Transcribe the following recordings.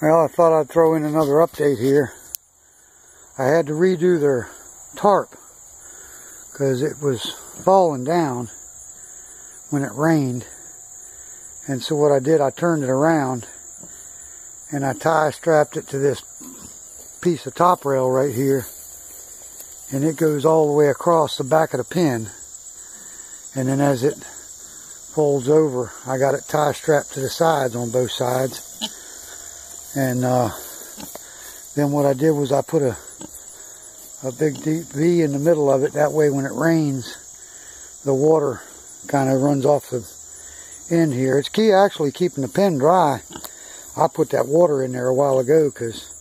Well, I thought I'd throw in another update here. I had to redo their tarp because it was falling down when it rained. And so what I did, I turned it around and I tie-strapped it to this piece of top rail right here. And it goes all the way across the back of the pin. And then as it folds over, I got it tie-strapped to the sides on both sides. And then what I did was I put a big deep V in the middle of it. That way when it rains, the water kind of runs off the end here. It's key actually keeping the pin dry. I put that water in there a while ago because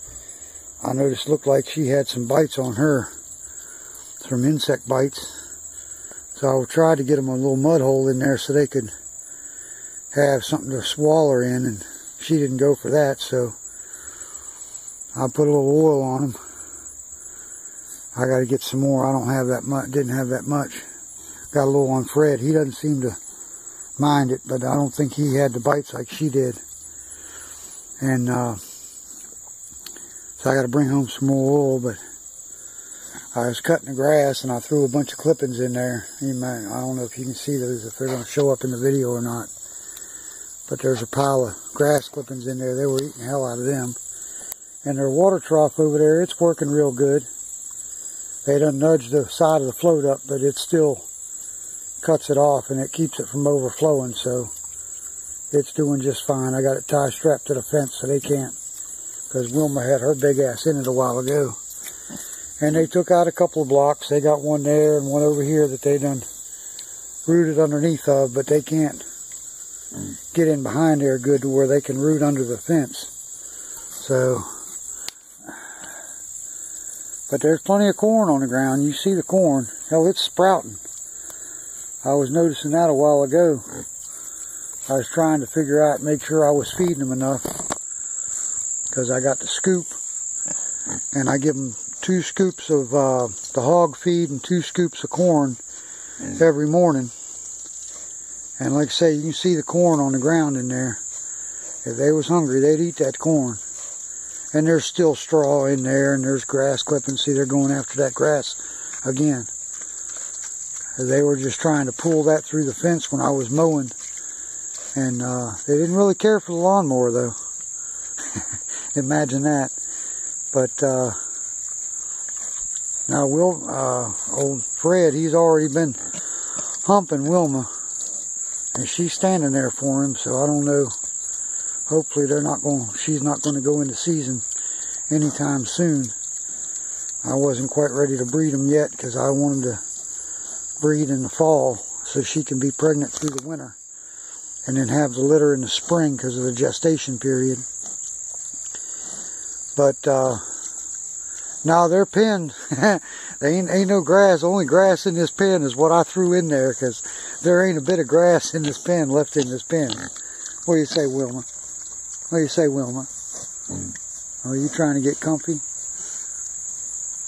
I noticed it looked like she had some bites on her. Some insect bites. So I tried to get them a little mud hole in there so they could have something to swallow her in, and she didn't go for that, so I put a little oil on them. I got to get some more. I don't have that much. Didn't have that much. Got a little on Fred. He doesn't seem to mind it, but I don't think he had the bites like she did. And so I got to bring home some more oil. But I was cutting the grass and I threw a bunch of clippings in there. I don't know if you can see those, if they're going to show up in the video or not. But there's a pile of grass clippings in there. They were eating the hell out of them. And their water trough over there, it's working real good. They done nudged the side of the float up, but it still cuts it off and it keeps it from overflowing, so it's doing just fine. I got it tie-strapped to the fence so they can't, because Wilma had her big ass in it a while ago. And they took out a couple of blocks. They got one there and one over here that they done rooted underneath of, but they can't get in behind there good to where they can root under the fence. So, but there's plenty of corn on the ground. You see the corn. Hell, it's sprouting. I was noticing that a while ago. I was trying to figure out, make sure I was feeding them enough, because I got the scoop, and I give them 2 scoops of the hog feed and 2 scoops of corn every morning. And like I say, you can see the corn on the ground in there. If they was hungry, they'd eat that corn. And there's still straw in there, and there's grass clippings. See, they're going after that grass again. They were just trying to pull that through the fence when I was mowing. And they didn't really care for the lawnmower, though. Imagine that. But now old Fred, he's already been humping Wilma. And she's standing there for him, so I don't know. Hopefully she's not going to go into season anytime soon. I wasn't quite ready to breed them yet because I wanted to breed in the fall so she can be pregnant through the winter. And then have the litter in the spring because of the gestation period. But now they're pinned. There ain't no grass. The only grass in this pen is what I threw in there, because there ain't a bit of grass in this pen left in this pen. What do you say, Wilma? What do you say, Wilma? Are you trying to get comfy?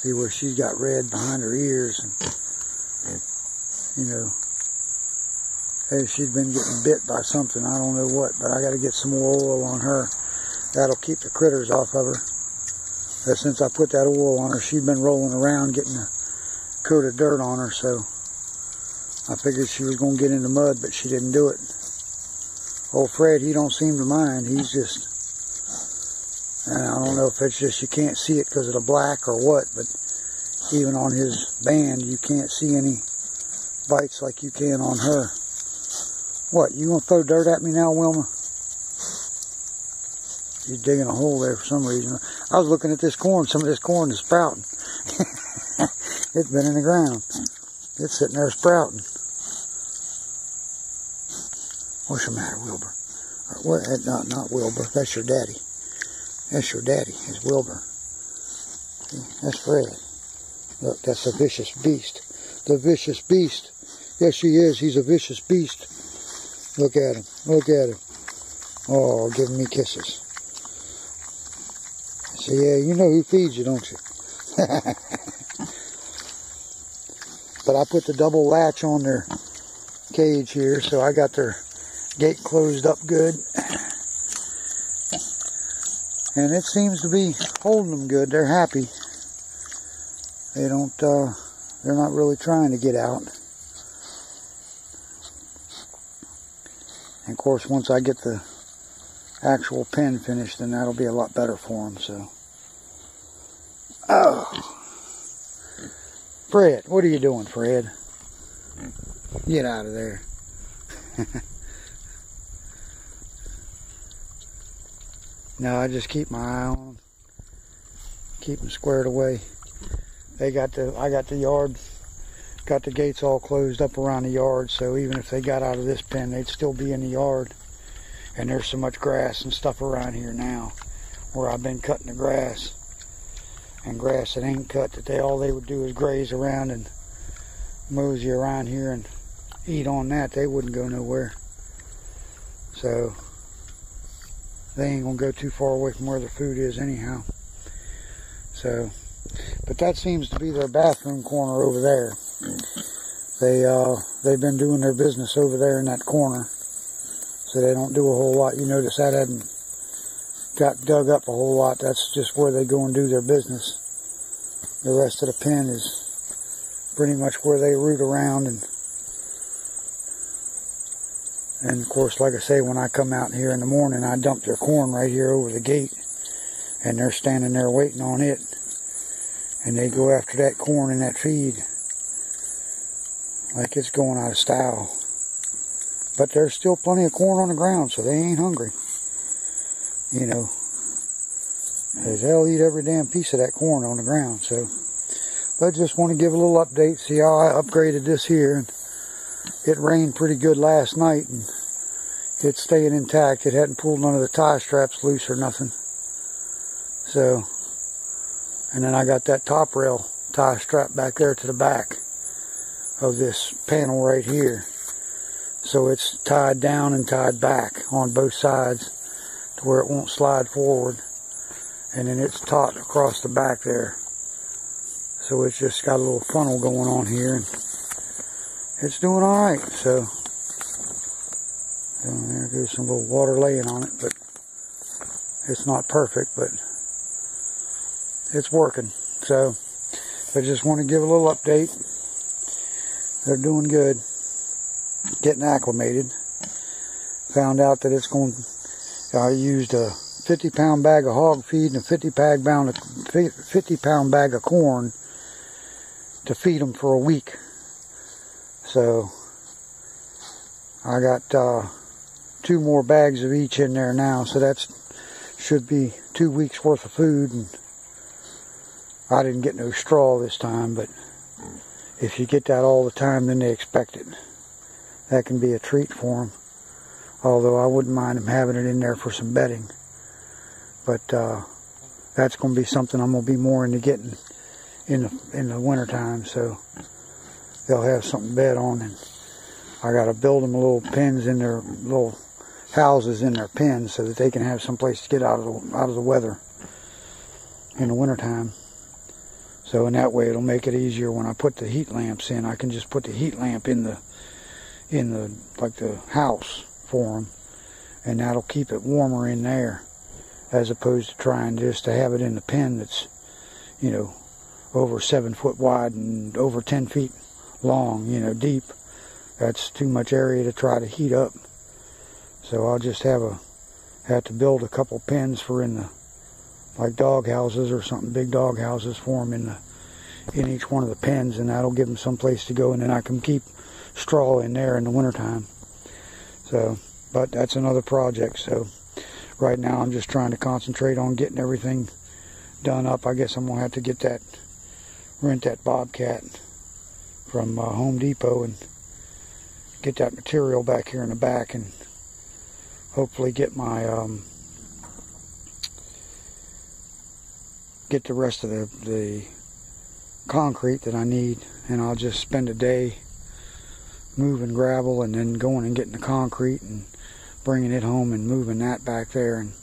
See where she's got red behind her ears, and you know, hey, she's been getting bit by something. I don't know what, but I got to get some more oil on her. That'll keep the critters off of her. Since I put that oil on her, she'd been rolling around getting a coat of dirt on her, so I figured she was going to get in the mud, but she didn't do it. Old Fred, he don't seem to mind. He's just, and I don't know if it's just you can't see it because of the black or what, but even on his band, you can't see any bites like you can on her. What, you going to throw dirt at me now, Wilma? She's digging a hole there for some reason. I was looking at this corn. Some of this corn is sprouting. It's been in the ground. It's sitting there sprouting. What's the matter, Wilbur? What? Not Wilbur. That's your daddy. That's your daddy. It's Wilbur. That's Fred. Look, that's a vicious beast. The vicious beast. Yes, he is. He's a vicious beast. Look at him. Look at him. Oh, giving me kisses. So yeah, you know who feeds you, don't you? But I put the double latch on their cage here, so I got their gate closed up good. And it seems to be holding them good. They're happy. They don't, they're not really trying to get out. And of course, once I get the actual pen finished, then that'll be a lot better for them, so. Oh. Fred, what are you doing, Fred? Get out of there. No, I just keep my eye on them. Keep them squared away. I got the yard, got the gates all closed up around the yard, so even if they got out of this pen, they'd still be in the yard. And there's so much grass and stuff around here now, where I've been cutting the grass. And grass that ain't cut, that all they would do is graze around and mosey around here and eat on that. They wouldn't go nowhere. So they ain't gonna go too far away from where their food is anyhow. So, but that seems to be their bathroom corner over there. They've been doing their business over there in that corner, so they don't do a whole lot. You notice that hadn't got dug up a whole lot. That's just where they go and do their business. The rest of the pen is pretty much where they root around, and of course, like I say, when I come out here in the morning, I dump their corn right here over the gate, and they're standing there waiting on it, and they go after that corn and that feed like it's going out of style. But there's still plenty of corn on the ground, so they ain't hungry. You know, they'll eat every damn piece of that corn on the ground. So I just want to give a little update, see how I upgraded this here. And it rained pretty good last night, and it's staying intact. It hadn't pulled none of the tie straps loose or nothing. So, and then I got that top rail tie strap back there to the back of this panel right here. So it's tied down and tied back on both sides to where it won't slide forward. And then it's taut across the back there. So it's just got a little funnel going on here, and it's doing alright. So there goes some little water laying on it, but it's not perfect, but it's working. So I just want to give a little update. They're doing good, getting acclimated. Found out that it's going, I used a 50-pound bag of hog feed and a 50-pound bag of corn to feed them for a week. So I got 2 more bags of each in there now, so that should be 2 weeks worth of food. And I didn't get no straw this time, but if you get that all the time, then they expect it. That can be a treat for them. Although I wouldn't mind them having it in there for some bedding. But that's going to be something I'm going to be more into getting in the winter time, so they'll have something to bed on. And I got to build them little pens in their little houses in their pens so that they can have some place to get out of the weather in the winter time. So in that way, it'll make it easier when I put the heat lamps in. I can just put the heat lamp in the like the house for them, and that'll keep it warmer in there, as opposed to trying just to have it in the pen that's, you know, over 7 foot wide and over 10 feet long, you know, deep. That's too much area to try to heat up. So I'll just have to build a couple pens for in the, like dog houses or something, big dog houses for them in each one of the pens, and that'll give them some place to go, and then I can keep straw in there in the wintertime. So, but that's another project. So right now I'm just trying to concentrate on getting everything done up. I guess I'm going to have to rent that Bobcat from Home Depot and get that material back here in the back, and hopefully get my get the rest of the concrete that I need, and I'll just spend a day moving gravel and then going and getting the concrete and bringing it home and moving that back there, and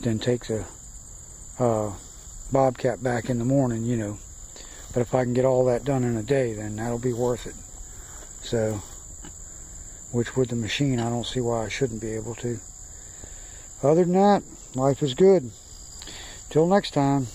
then take the Bobcat back in the morning, you know. But if I can get all that done in a day, then that'll be worth it. So, which with the machine, I don't see why I shouldn't be able to. Other than that, life is good. Till next time.